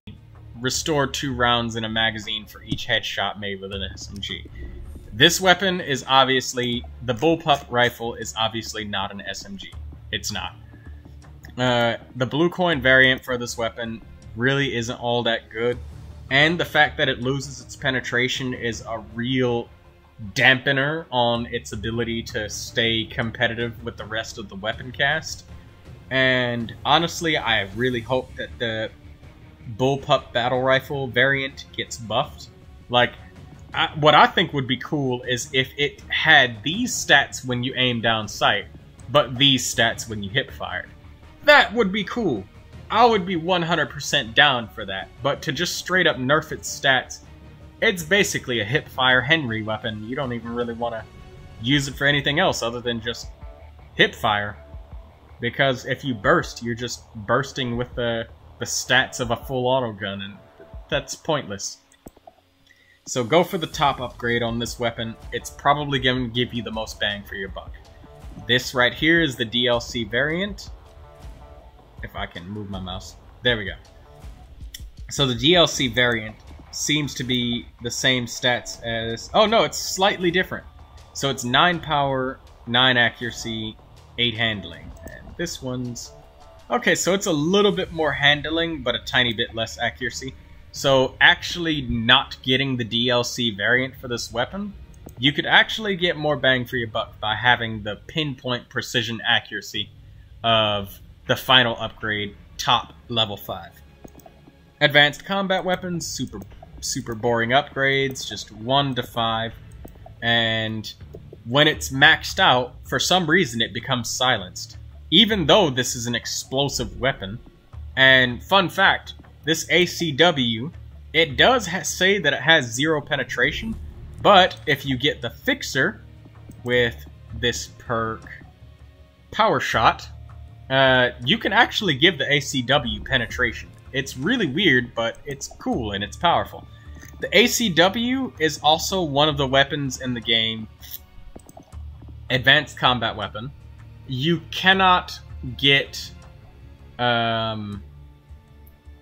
Restore 2 rounds in a magazine for each headshot made with an SMG. This weapon is obviously, the Bullpup rifle is obviously not an SMG. It's not. The blue coin variant for this weapon really isn't all that good. And the fact that it loses its penetration is a real dampener on its ability to stay competitive with the rest of the weapon cast. And honestly, I really hope that the Bullpup battle rifle variant gets buffed. Like, what I think would be cool is if it had these stats when you aim down sight, but these stats when you hip fired. That would be cool. I would be 100% down for that. But to just straight up nerf its stats, it's basically a hip fire Henry weapon. You don't even really want to use it for anything else other than just hip fire. Because if you burst, you're just bursting with the stats of a full auto gun, and that's pointless. So go for the top upgrade on this weapon. It's probably going to give you the most bang for your buck. This right here is the DLC variant. If I can move my mouse. There we go. So the DLC variant seems to be the same stats as... Oh no, it's slightly different. So it's 9 power, 9 accuracy, 8 handling. And this one's... Okay, so it's a little bit more handling, but a tiny bit less accuracy. So actually not getting the DLC variant for this weapon, you could actually get more bang for your buck by having the pinpoint precision accuracy of the final upgrade, top level 5. Advanced combat weapons, super boring upgrades, just 1 to 5. And when it's maxed out, for some reason it becomes silenced. Even though this is an explosive weapon. And fun fact, this ACW, it does say that it has 0 penetration, but if you get the fixer with this perk Power Shot, you can actually give the ACW penetration. It's really weird, but it's cool and it's powerful. The ACW is also one of the weapons in the game, Advanced Combat Weapon. You cannot get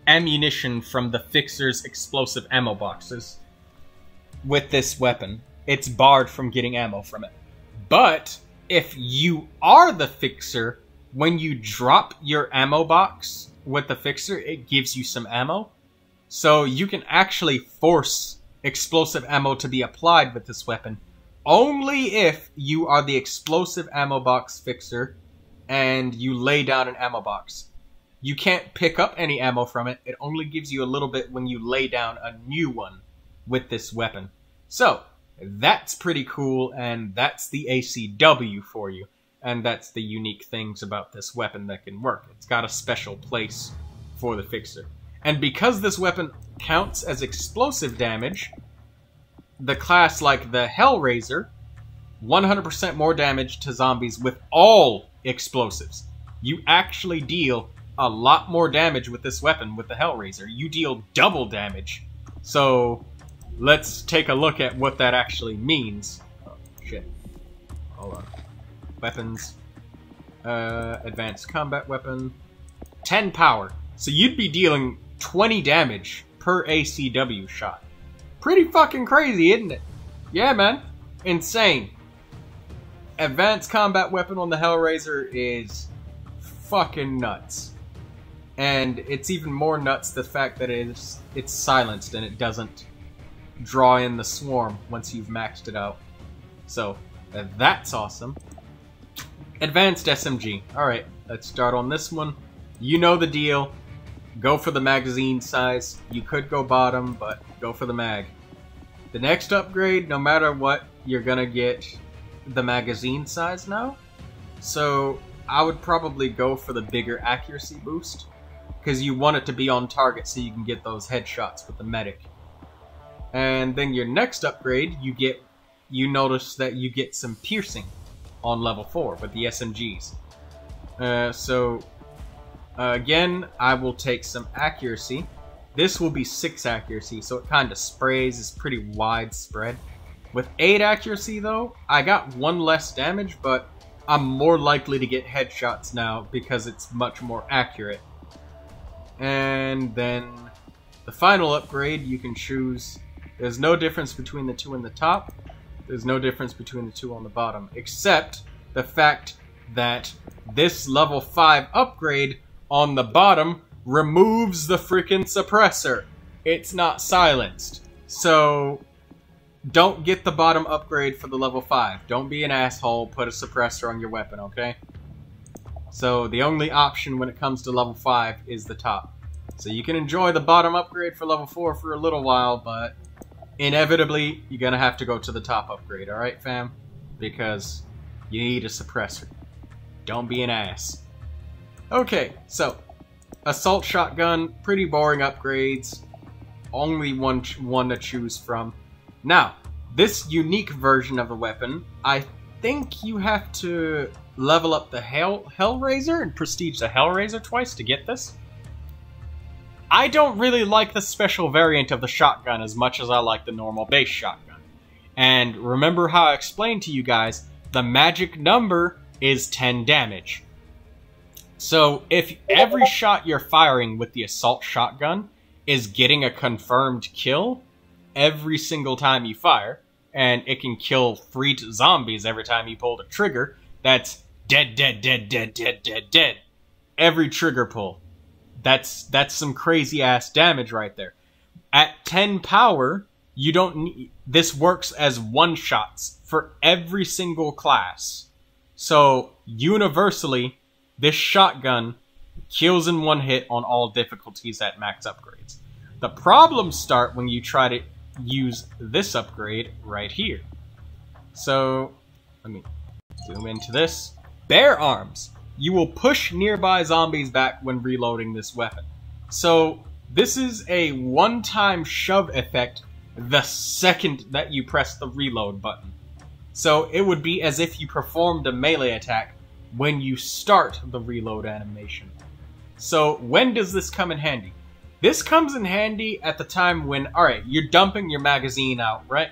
ammunition from the Fixer's explosive ammo boxes with this weapon. It's barred from getting ammo from it. But if you are the Fixer, when you drop your ammo box with the Fixer, it gives you some ammo. So you can actually force explosive ammo to be applied with this weapon only if you are the explosive ammo box Fixer and you lay down an ammo box. You can't pick up any ammo from it. It only gives you a little bit when you lay down a new one with this weapon. So, that's pretty cool, and that's the ACW for you. And that's the unique things about this weapon that can work. It's got a special place for the Fixer. And because this weapon counts as explosive damage, the class like the Hellraiser, 100% more damage to zombies with all explosives. You actually deal a lot more damage with this weapon with the Hellraiser. You deal double damage. So, let's take a look at what that actually means. Oh, shit. Hold on. Weapons. Advanced combat weapon. 10 power. So you'd be dealing 20 damage per ACW shot. Pretty fucking crazy, isn't it? Yeah, man. Insane. Advanced combat weapon on the Hellraiser is fucking nuts. And it's even more nuts the fact that it's silenced and it doesn't draw in the swarm once you've maxed it out. So, that's awesome. Advanced SMG. Alright, let's start on this one. You know the deal. Go for the magazine size. You could go bottom, but go for the mag. The next upgrade, no matter what, you're gonna get the magazine size now. So, I would probably go for the bigger accuracy boost, because you want it to be on target so you can get those headshots with the medic. And then your next upgrade, you notice that you get some piercing on level 4 with the SMGs. Again, I will take some accuracy. This will be 6 accuracy, so it kind of sprays, is pretty widespread. With 8 accuracy though, I got 1 less damage, but I'm more likely to get headshots now because it's much more accurate. And then the final upgrade, you can choose. There's no difference between the 2 on the top. There's no difference between the 2 on the bottom, except the fact that this level 5 upgrade on the bottom removes the freaking suppressor. It's not silenced. So don't get the bottom upgrade for the level 5. Don't be an asshole, put a suppressor on your weapon, okay? So the only option when it comes to level 5 is the top. So you can enjoy the bottom upgrade for level 4 for a little while, but inevitably you're gonna have to go to the top upgrade, alright fam? Because you need a suppressor. Don't be an ass. Okay, so assault shotgun, pretty boring upgrades. Only one to choose from. Now, this unique version of the weapon, I think you have to level up the Hellraiser and prestige the Hellraiser twice to get this. I don't really like the special variant of the shotgun as much as I like the normal base shotgun. And remember how I explained to you guys, the magic number is 10 damage. So if every shot you're firing with the assault shotgun is getting a confirmed kill every single time you fire, and it can kill 3 zombies every time you pull the trigger, that's dead, dead, dead, dead, dead, dead, dead. Every trigger pull. That's some crazy ass damage right there. At 10 power, you don't need, this works as one-shots for every single class. So, universally, this shotgun kills in one hit on all difficulties at max upgrades. The problems start when you try to use this upgrade right here. So, let me zoom into this. Bare arms. You will push nearby zombies back when reloading this weapon. So, this is a one-time shove effect the second that you press the reload button. So, it would be as if you performed a melee attack when you start the reload animation. So, when does this come in handy? This comes in handy at the time when, alright, you're dumping your magazine out, right?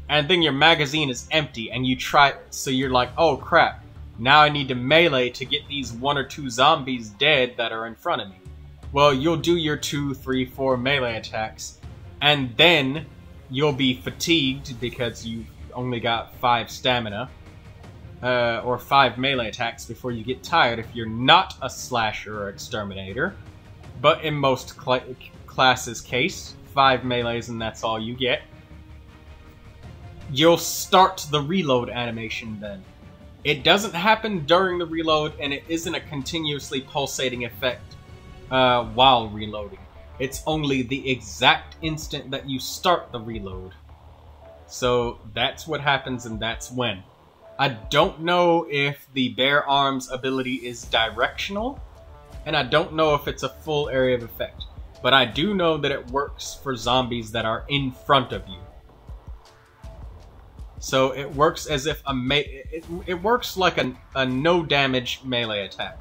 And then your magazine is empty, and you try, so you're like, oh crap, now I need to melee to get these 1 or 2 zombies dead that are in front of me. Well, you'll do your 2, 3, 4 melee attacks, and then you'll be fatigued because you've only got 5 stamina, or 5 melee attacks before you get tired if you're not a slasher or exterminator. But in most classes' case, 5 melees and that's all you get. You'll start the reload animation then. It doesn't happen during the reload, and it isn't a continuously pulsating effect while reloading. It's only the exact instant that you start the reload. So that's what happens, and that's when. I don't know if the bare arms ability is directional, and I don't know if it's a full area of effect. But I do know that it works for zombies that are in front of you. So it works as if it works like a no damage melee attack.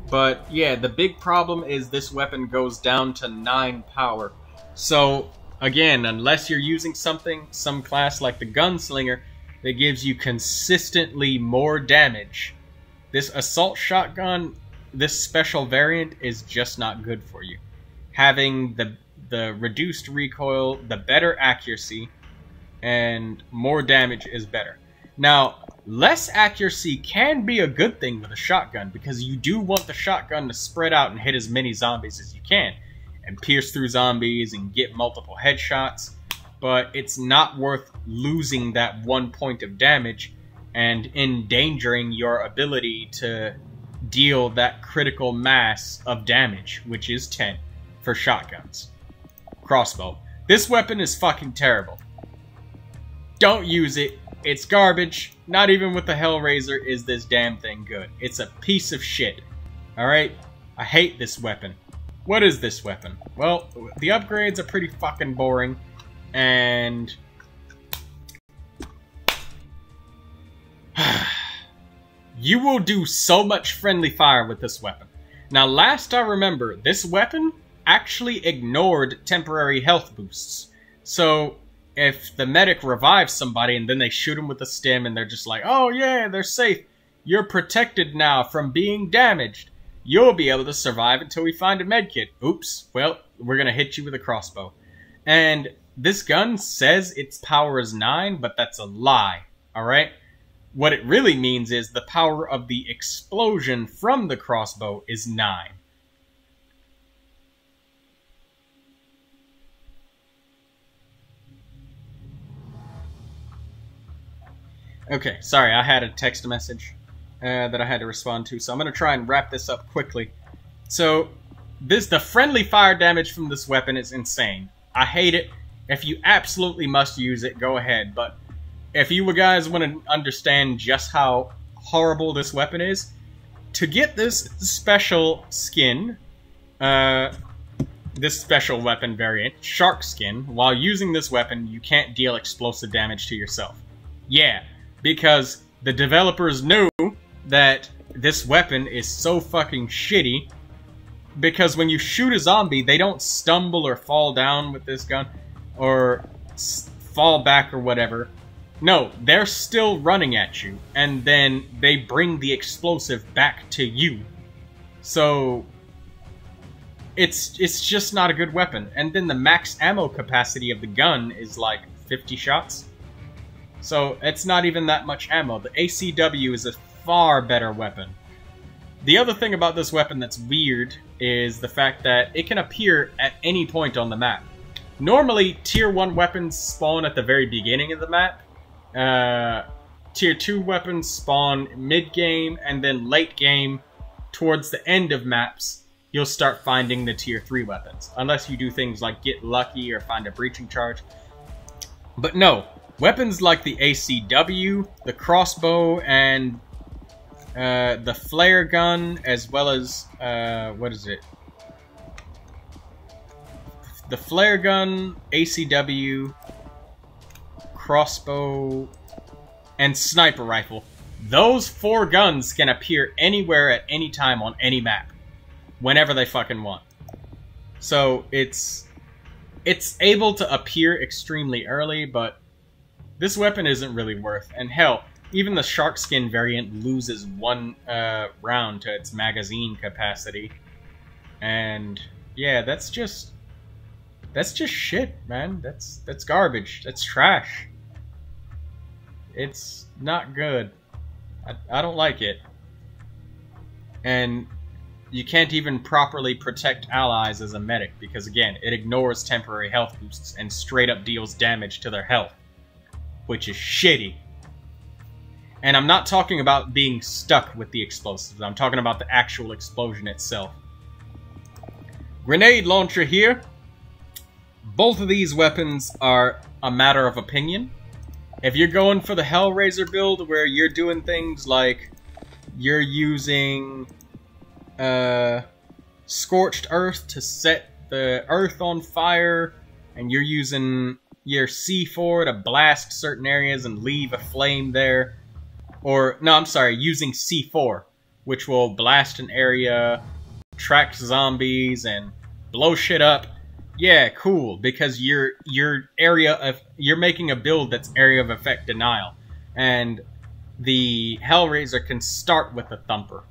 But yeah, the big problem is this weapon goes down to 9 power. So again, unless you're using some class like the Gunslinger that gives you consistently more damage, this assault shotgun, this special variant, is just not good for you. Having the reduced recoil, the better accuracy, and more damage is better. Now, less accuracy can be a good thing with a shotgun, because you do want the shotgun to spread out and hit as many zombies as you can, and pierce through zombies and get multiple headshots, but it's not worth losing that 1 point of damage and endangering your ability to deal that critical mass of damage, which is 10 for shotguns. Crossbow. This weapon is fucking terrible. Don't use it. It's garbage. Not even with the Hellraiser is this damn thing good. It's a piece of shit. Alright? I hate this weapon. What is this weapon? Well, the upgrades are pretty fucking boring. And you will do so much friendly fire with this weapon. Now, last I remember, this weapon actually ignored temporary health boosts. So if the medic revives somebody and then they shoot him with a stim and they're just like, oh yeah, they're safe, you're protected now from being damaged, you'll be able to survive until we find a medkit. Oops, well, we're gonna hit you with a crossbow. And this gun says its power is 9, but that's a lie, alright? What it really means is the power of the explosion from the crossbow is 9. Okay, sorry, I had a text message that I had to respond to, so I'm going to try and wrap this up quickly. So, the friendly fire damage from this weapon is insane. I hate it. If you absolutely must use it, go ahead, but if you guys want to understand just how horrible this weapon is, to get this special skin, this special weapon variant, Shark Skin, while using this weapon, you can't deal explosive damage to yourself. Yeah, because the developers knew that this weapon is so fucking shitty, because when you shoot a zombie, they don't stumble or fall down with this gun, or fall back or whatever. No, they're still running at you, and then they bring the explosive back to you. So, it's just not a good weapon. And then the max ammo capacity of the gun is like 50 shots. So, it's not even that much ammo. The ACW is a far better weapon. The other thing about this weapon that's weird is the fact that it can appear at any point on the map. Normally, Tier 1 weapons spawn at the very beginning of the map. Tier 2 weapons spawn mid-game, and then late-game, towards the end of maps, you'll start finding the Tier 3 weapons. Unless you do things like get lucky or find a breaching charge. But no, weapons like the ACW, the Crossbow, and the Flare Gun, as well as, what is it? The Flare Gun, ACW, Crossbow, and Sniper Rifle. Those 4 guns can appear anywhere at any time on any map. Whenever they fucking want. So, it's able to appear extremely early, but this weapon isn't really worth. And hell, even the Shark Skin variant loses 1 round to its magazine capacity. And, yeah, that's just shit, man. That's garbage. That's trash. It's not good. I don't like it. And you can't even properly protect allies as a medic, because again, it ignores temporary health boosts and straight up deals damage to their health. Which is shitty. And I'm not talking about being stuck with the explosives, I'm talking about the actual explosion itself. Grenade launcher here. Both of these weapons are a matter of opinion. If you're going for the Hellraiser build, where you're doing things like you're using Scorched Earth to set the earth on fire, and you're using your C4 to blast certain areas and leave a flame there, or, no, I'm sorry, using C4, which will blast an area, track zombies, and blow shit up. Yeah, cool, because you're making a build that's area of effect denial, and the Hellraiser can start with a thumper.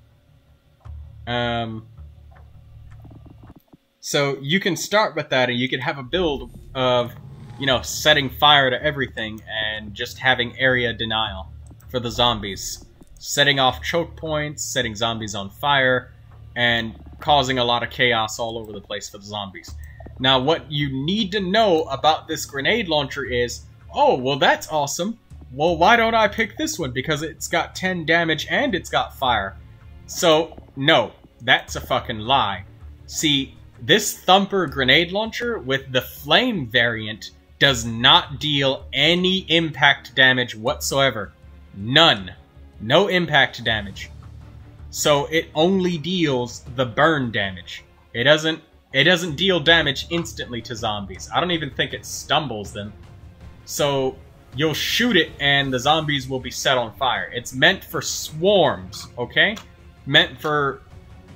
So you can start with that, and you can have a build of, you know, setting fire to everything and just having area denial for the zombies, setting off choke points, setting zombies on fire, and causing a lot of chaos all over the place for the zombies. Now, what you need to know about this grenade launcher is, oh, well, that's awesome. Well, why don't I pick this one? Because it's got 10 damage and it's got fire. So, no, that's a fucking lie. See, this Thumper grenade launcher with the flame variant does not deal any impact damage whatsoever. None. No impact damage. So it only deals the burn damage. It doesn't deal damage instantly to zombies. I don't even think it stumbles them. So you'll shoot it and the zombies will be set on fire. It's meant for swarms, okay? Meant for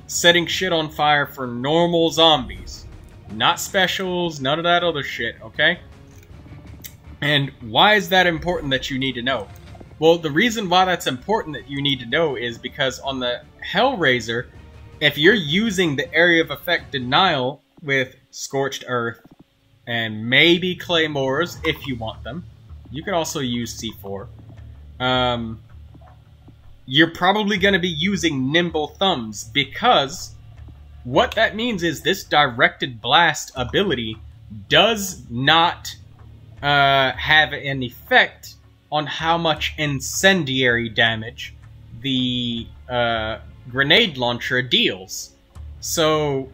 setting shit on fire for normal zombies. Not specials, none of that other shit, okay? And why is that important that you need to know? Well, the reason why that's important that you need to know is because on the Hellraiser, if you're using the area of effect denial with Scorched Earth and maybe Claymores if you want them, you could also use C4. You're probably going to be using Nimble Thumbs, because what that means is this directed blast ability does not have an effect on how much incendiary damage the grenade launcher deals. So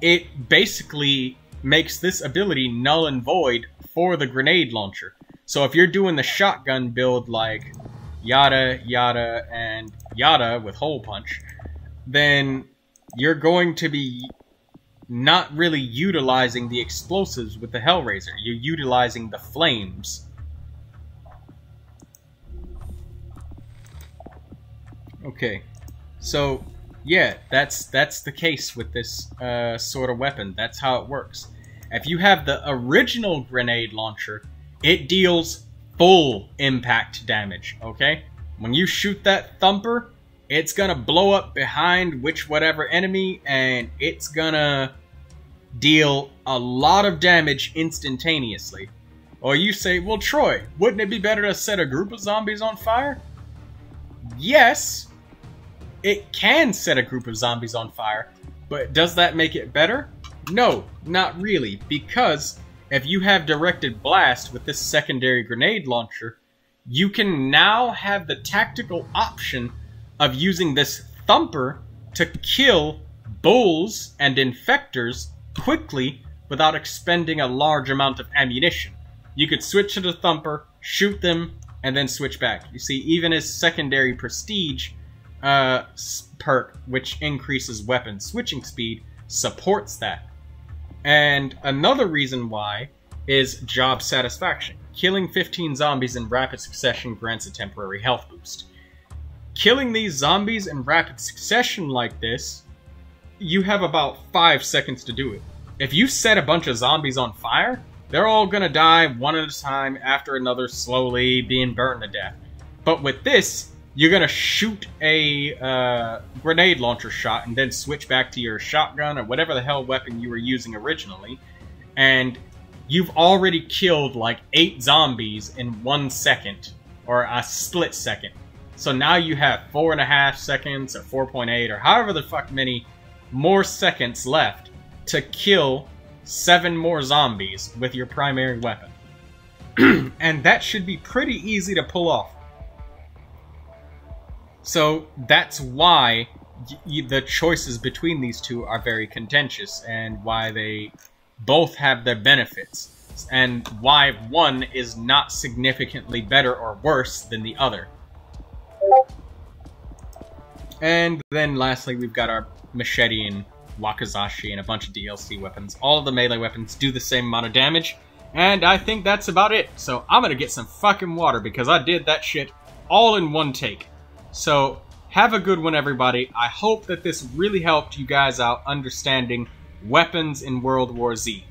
it basically makes this ability null and void for the grenade launcher. So if you're doing the shotgun build like yada, yada, and yada with hole punch, then you're going to be not really utilizing the explosives with the Hellraiser. You're utilizing the flames. Okay, so yeah, that's the case with this sort of weapon. That's how it works. If you have the original grenade launcher, it deals full impact damage, okay? When you shoot that thumper, it's gonna blow up behind whatever enemy, and it's gonna deal a lot of damage instantaneously. Or you say, well, Troy, wouldn't it be better to set a group of zombies on fire? Yes, it can set a group of zombies on fire, but does that make it better? No, not really, because if you have directed blast with this secondary grenade launcher, you can now have the tactical option of using this thumper to kill bulls and infectors quickly without expending a large amount of ammunition. You could switch to the thumper, shoot them, and then switch back. You see, even his secondary prestige perk, which increases weapon switching speed, supports that. And another reason why is job satisfaction. Killing 15 zombies in rapid succession grants a temporary health boost. Killing these zombies in rapid succession like this, you have about 5 seconds to do it. If you set a bunch of zombies on fire, they're all gonna die one at a time after another, slowly being burned to death. But with this, you're gonna shoot a grenade launcher shot and then switch back to your shotgun or whatever the hell weapon you were using originally, and you've already killed like 8 zombies in 1 second, or a split second. So now you have 4.5 seconds, or 4.8, or however the fuck many more seconds left to kill 7 more zombies with your primary weapon. And that should be pretty easy to pull off. So that's why the choices between these two are very contentious, and why they both have their benefits, and why one is not significantly better or worse than the other. And then lastly, we've got our machete and wakizashi and a bunch of DLC weapons. All of the melee weapons do the same amount of damage, and I think that's about it. So I'm gonna get some fucking water, because I did that shit all in one take. So have a good one, everybody. I hope that this really helped you guys out understanding weapons in World War Z.